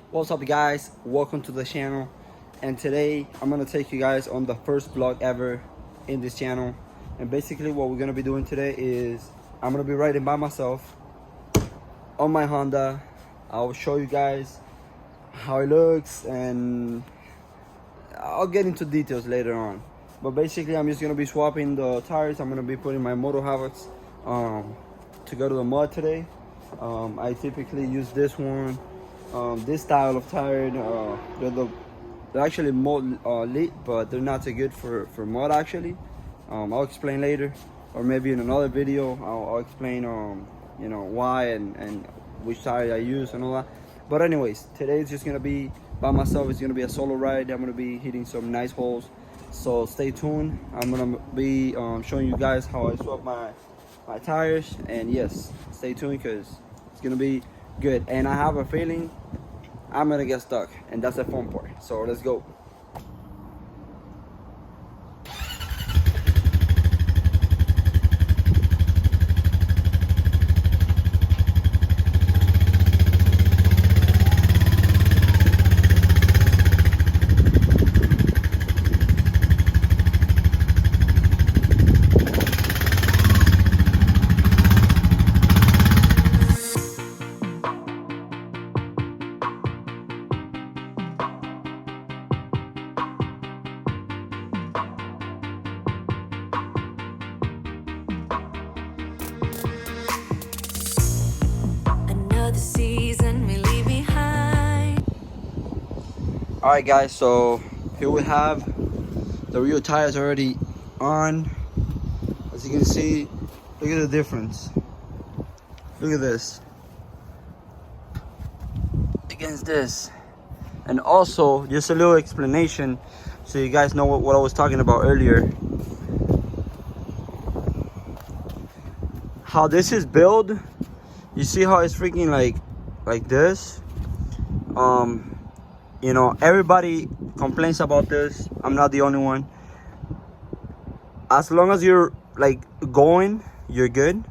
What's up, guys? Welcome to the channel, and today I'm gonna take you guys on the first vlog ever in this channel. And basically what we're gonna be doing today is I'm gonna be riding by myself on my Honda. I'll show you guys how it looks and I'll get into details later on. But basically I'm just gonna be swapping the tires. I'm gonna be putting my Moto Havocs to go to the mud today. I typically use this one, this style of tire. They're actually mud lit, but they're not so good for mud actually. I'll explain later, or maybe in another video I'll explain you know why and which tire I use and all that. But anyways, today is just gonna be by myself. It's gonna be a solo ride. I'm gonna be hitting some nice holes, so stay tuned. I'm gonna be showing you guys how I swap my tires, and yes, stay tuned because it's gonna be good. And I have a feeling I'm gonna get stuck, and that's the fun part. So let's go. Alright guys, so here we have the real tires already on. As you can see, look at the difference. Look at this against this. And also, just a little explanation so you guys know what I was talking about earlier. How this is built, you see how it's freaking like this. You know, everybody complains about this. I'm not the only one. As long as you're like going, you're good.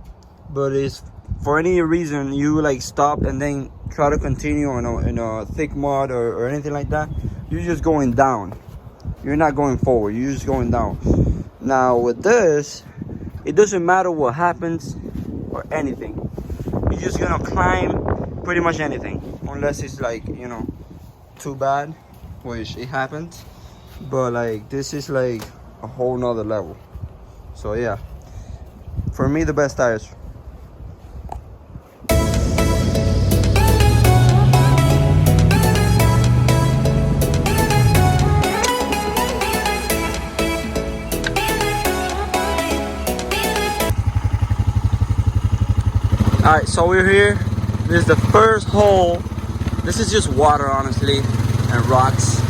But if for any reason you like stop and then try to continue in a thick mud or anything like that, you're just going down. You're not going forward, you're just going down. Now with this, it doesn't matter what happens or anything. You're just gonna climb pretty much anything, unless it's like, you know, too bad, which it happens. But like this is like a whole nother level. So yeah, for me, the best tires. Alright, so we're here. This is the first hole. This is just water, honestly, and rocks.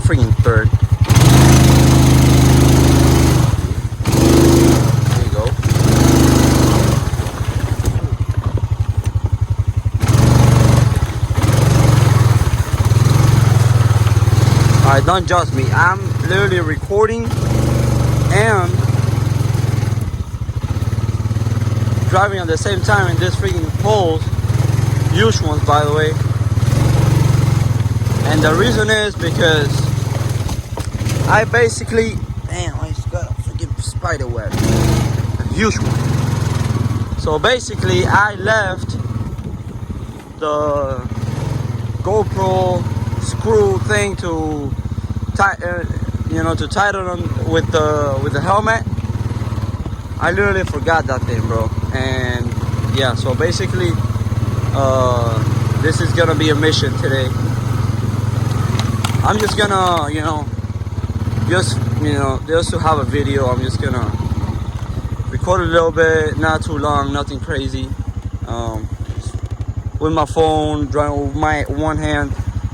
Freaking third. There you go. Alright, don't judge me. I'm literally recording and driving at the same time in this freaking holes. Huge ones, by the way. And the reason is because I basically, damn, I just got a freaking spider web, a huge one. So basically I left the GoPro screw thing to tighten on with the helmet. I literally forgot that thing, bro. And yeah, so basically this is gonna be a mission today. I'm just gonna just to have a video, I'm just gonna record a little bit, not too long, nothing crazy, with my phone, driving with my one hand.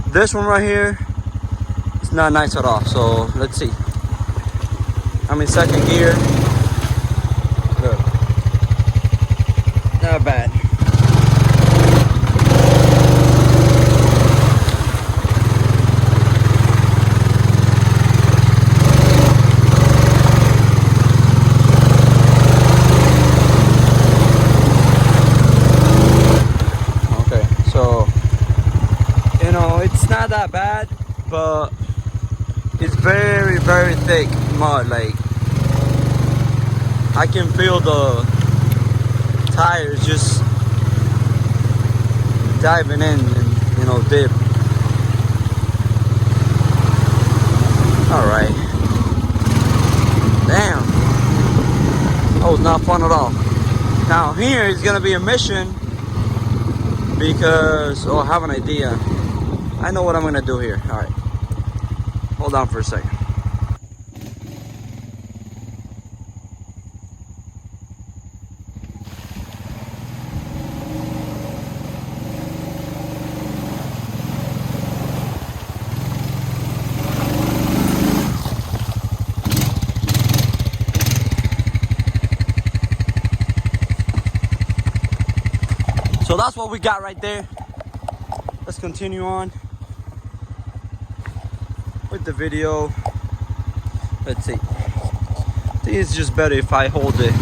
This one right here, it's not nice at all. So let's see. I'm in second gear. Look, not bad. Not that bad, but it's very, very thick mud. Like, I can feel the tires just diving in and dip. All right, damn, that was not fun at all. Now here is gonna be a mission because I have an idea. I know what I'm gonna do here. All right, hold on for a second. So that's what we got right there. Let's continue on with the video. Let's see. I think it's just better if I hold this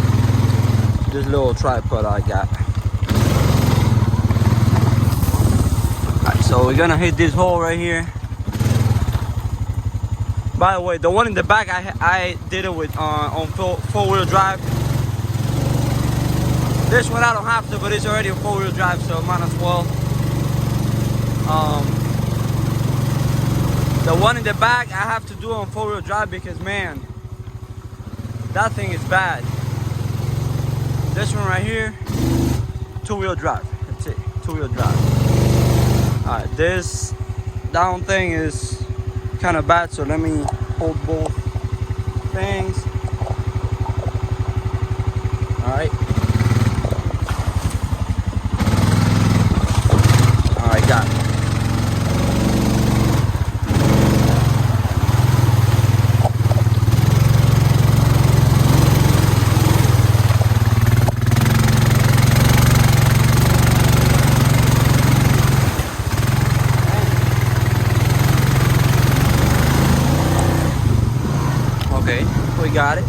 little tripod I got. Alright, so we're gonna hit this hole right here. By the way, the one in the back I did it with on four-wheel drive. This one I don't have to, but it's already a four-wheel drive, so might as well. The one in the back I have to do on four-wheel drive because, man, that thing is bad. This one right here, two-wheel drive. That's it, two-wheel drive. All right, this down thing is kind of bad, so let me hold both things. All right. All right, got it. Okay, we got it.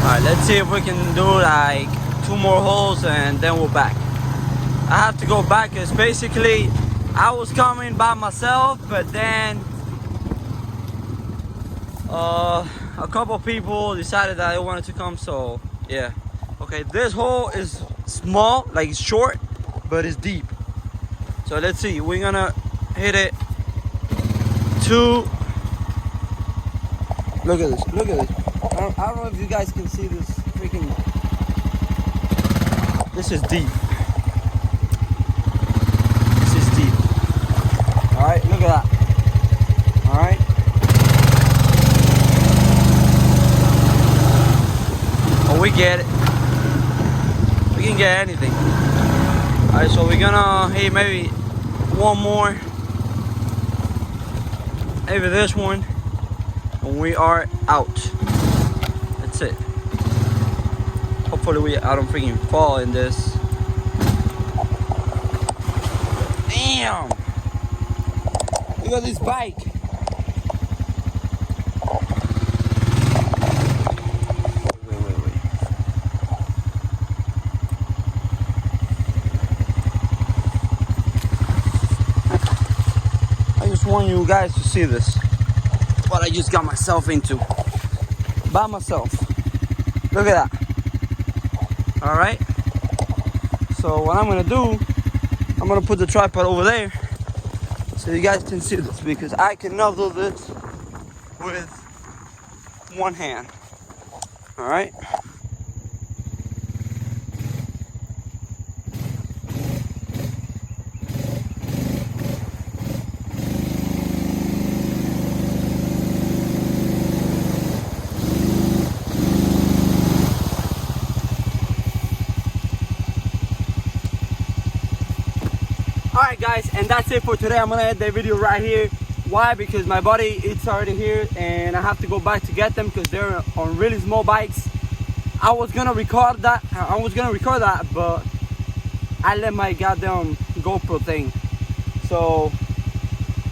Alright, let's see if we can do like 2 more holes and then we're back. I have to go back because basically I was coming by myself, but then a couple people decided that they wanted to come, so yeah. Okay, this hole is small, like it's short, but it's deep. So let's see, we're gonna hit it to, look at this, look at this. I don't know if you guys can see this freaking, this is deep. This is deep. All right, look at that. All right. Oh, we get it. We can get anything. All right, so we're gonna hit maybe one more, maybe this one, and we are out. That's it. Hopefully I don't freaking fall in this. Damn! Look at this bike. Wait. I just want you guys to see this. What I just got myself into. By myself. Look at that. All right. So what I'm gonna do, I'm gonna put the tripod over there so you guys can see this, because I cannot do this with one hand. All right. Alright guys, and that's it for today. I'm gonna end the video right here. Why? Because my buddy, it's already here and I have to go back to get them because they're on really small bikes. I was gonna record that, but I let my goddamn GoPro thing. So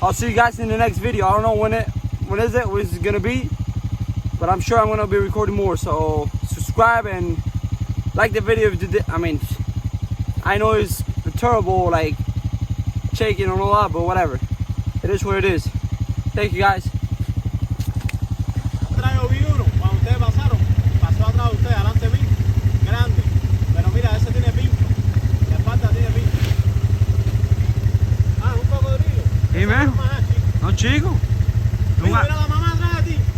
I'll see you guys in the next video. I don't know when it's gonna be, but I'm sure I'm gonna be recording more. So subscribe and like the video if you did. I mean, I know it's terrible, like shaking and all that, but whatever. It is what it is. Thank you guys. Traigo vi uno, cuando ustedes pasaron, pasó atrás de ustedes, adelante vi, grande, pero mira, ese tiene pincho, la espalda tiene pincho. Ah, un cocodrilo. Hey man, no chico. Mira la